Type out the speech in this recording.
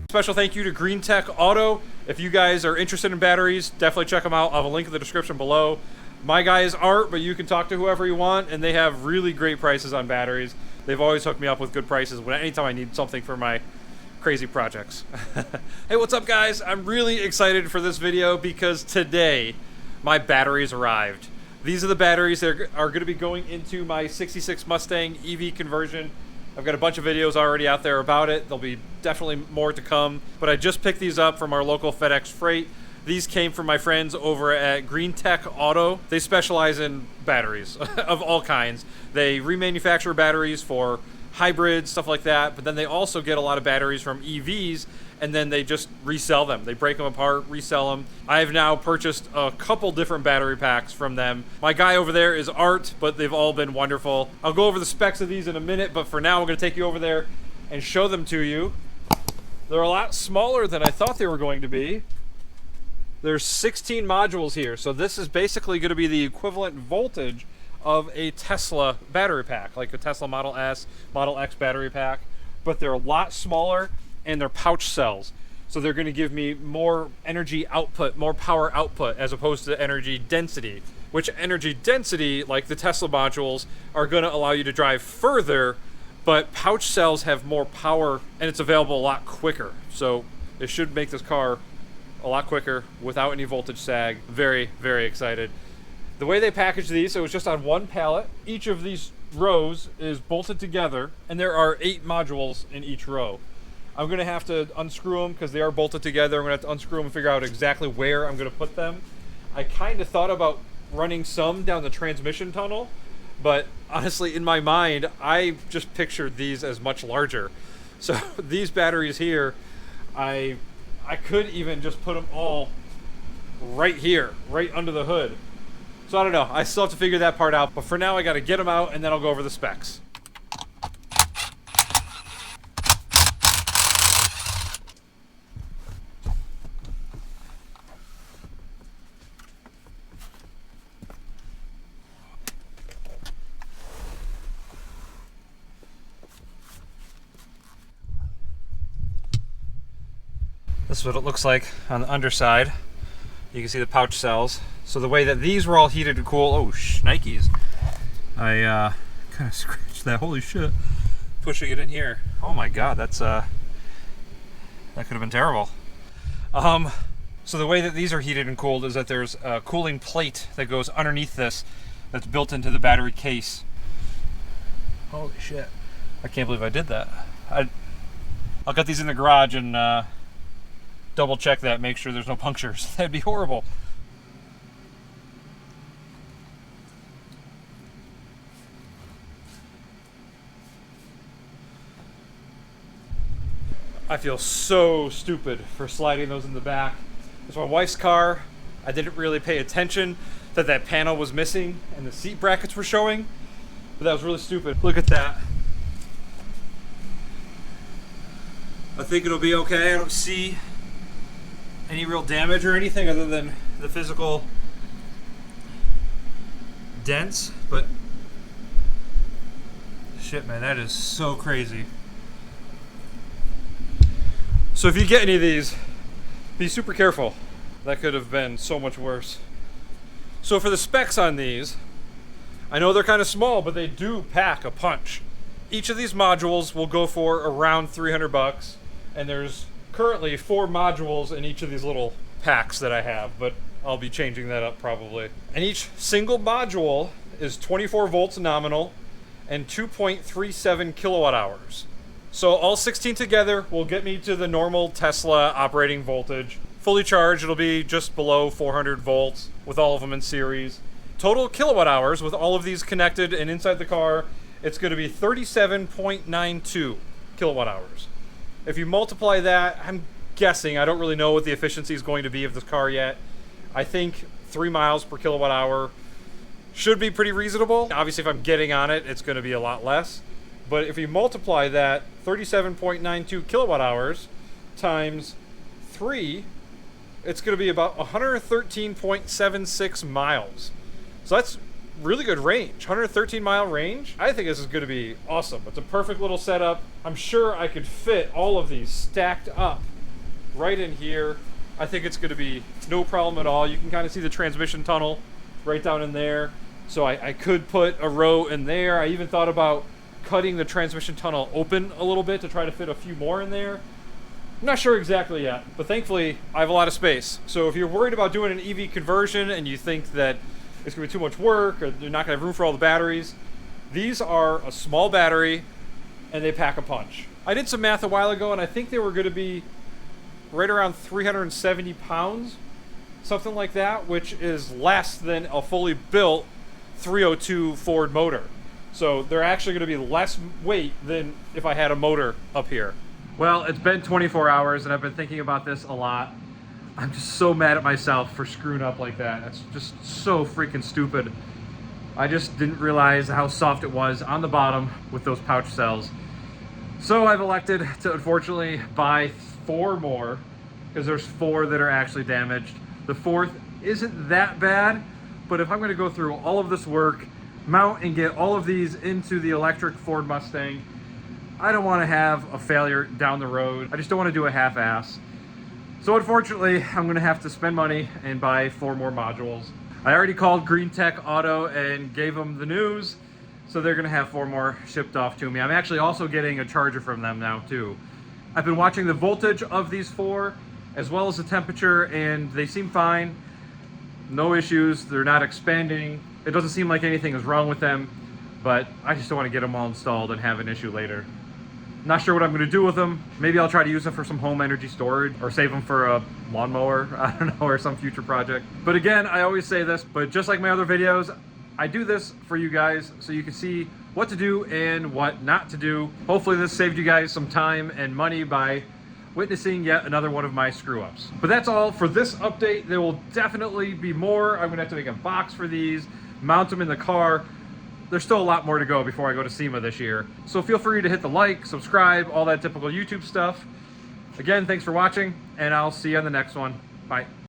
Special thank you to Green Tech Auto. If you guys are interested in batteries, definitely check them out. I'll have a link in the description below. My guy is Art, but you can talk to whoever you want, and they have really great prices on batteries. They've always hooked me up with good prices anytime I need something for my crazy projects. Hey, what's up, guys? I'm really excited for this video because today my batteries arrived. These are the batteries that are going to be going into my 66 Mustang EV conversion. I've got a bunch of videos already out there about it. There'll be definitely more to come, but I just picked these up from our local FedEx Freight. These came from my friends over at Green Tech Auto. They specialize in batteries of all kinds. They remanufacture batteries for hybrids, stuff like that, but then they also get a lot of batteries from EVs, and then they just resell them. They break them apart, resell them. I have now purchased a couple different battery packs from them. My guy over there is Art, but they've all been wonderful. I'll go over the specs of these in a minute, but for now, I'm gonna take you over there and show them to you. They're a lot smaller than I thought they were going to be. There's 16 modules here, so this is basically gonna be the equivalent voltage of a Tesla battery pack, like a Tesla Model S, Model X battery pack, but they're a lot smaller, and they're pouch cells. So they're gonna give me more energy output, more power output, as opposed to energy density, which energy density, like the Tesla modules, are gonna allow you to drive further, but pouch cells have more power and it's available a lot quicker. So it should make this car a lot quicker without any voltage sag. Very, very excited. The way they package these, so it's just on one pallet. Each of these rows is bolted together, and there are 8 modules in each row. I'm gonna have to unscrew them because they are bolted together. I'm gonna have to unscrew them and figure out exactly where I'm gonna put them. I kind of thought about running some down the transmission tunnel, but honestly, in my mind, I just pictured these as much larger. So these batteries here, I could even just put them all right here, right under the hood. So I don't know, I still have to figure that part out, but for now I gotta get them out and then I'll go over the specs. This is what it looks like on the underside. You can see the pouch cells. So the way that these were all heated and cooled, oh, Nikes. I kind of scratched that, holy shit. Pushing it in here. Oh my God, that could have been terrible. So the way that these are heated and cooled is that there's a cooling plate that goes underneath this that's built into the battery case. Holy shit. I can't believe I did that. I'll get these in the garage and double check that, make sure there's no punctures. That'd be horrible. I feel so stupid for sliding those in the back. It's my wife's car. I didn't really pay attention that that panel was missing and the seat brackets were showing, but that was really stupid. Look at that. I think it'll be okay. I don't see any real damage or anything other than the physical dents, but shit, man, that is so crazy. So if you get any of these, be super careful. That could have been so much worse. So for the specs on these, I know they're kind of small, but they do pack a punch. Each of these modules will go for around 300 bucks, and there's currently 4 modules in each of these little packs that I have, but I'll be changing that up probably. And each single module is 24 volts nominal and 2.37 kilowatt hours. So all 16 together will get me to the normal Tesla operating voltage. Fully charged, it'll be just below 400 volts with all of them in series. Total kilowatt hours with all of these connected and inside the car, it's going to be 37.92 kilowatt hours. If you multiply that, I'm guessing, I don't really know what the efficiency is going to be of this car yet. I think 3 miles per kilowatt hour should be pretty reasonable. Obviously, if I'm getting on it, it's going to be a lot less. But if you multiply that 37.92 kilowatt hours times 3, it's going to be about 113.76 miles. So that's really good range. 113 mile range. I think this is going to be awesome. It's a perfect little setup. I'm sure I could fit all of these stacked up right in here. I think it's going to be no problem at all. You can kind of see the transmission tunnel right down in there. So I could put a row in there. I even thought about cutting the transmission tunnel open a little bit to try to fit a few more in there. I'm not sure exactly yet, but thankfully I have a lot of space. So if you're worried about doing an EV conversion and you think that it's going to be too much work or you're not going to have room for all the batteries, these are a small battery and they pack a punch. I did some math a while ago and I think they were going to be right around 370 pounds, something like that, which is less than a fully built 302 Ford motor. So they're actually going to be less weight than if I had a motor up here. Well, it's been 24 hours and I've been thinking about this a lot. I'm just so mad at myself for screwing up like that. That's just so freaking stupid. I just didn't realize how soft it was on the bottom with those pouch cells. So I've elected to unfortunately buy 4 more because there's 4 that are actually damaged. The 4th isn't that bad, but if I'm going to go through all of this work, mount and get all of these into the electric Ford Mustang, I don't want to have a failure down the road. I just don't want to do a half-ass. So unfortunately, I'm going to have to spend money and buy 4 more modules. I already called Green Tech Auto and gave them the news, so they're going to have 4 more shipped off to me. I'm actually also getting a charger from them now too. I've been watching the voltage of these 4 as well as the temperature, and they seem fine. No issues. They're not expanding. It doesn't seem like anything is wrong with them, but I just don't want to get them all installed and have an issue later. Not sure what I'm going to do with them. Maybe I'll try to use them for some home energy storage or save them for a lawnmower, I don't know, or some future project. But again, I always say this, but just like my other videos, I do this for you guys so you can see what to do and what not to do. Hopefully this saved you guys some time and money by witnessing yet another one of my screw-ups. But that's all for this update. There will definitely be more. I'm gonna have to make a box for these, mount them in the car. There's still a lot more to go before I go to SEMA this year. So feel free to hit the like, subscribe, all that typical YouTube stuff. Again, thanks for watching, and I'll see you on the next one. Bye.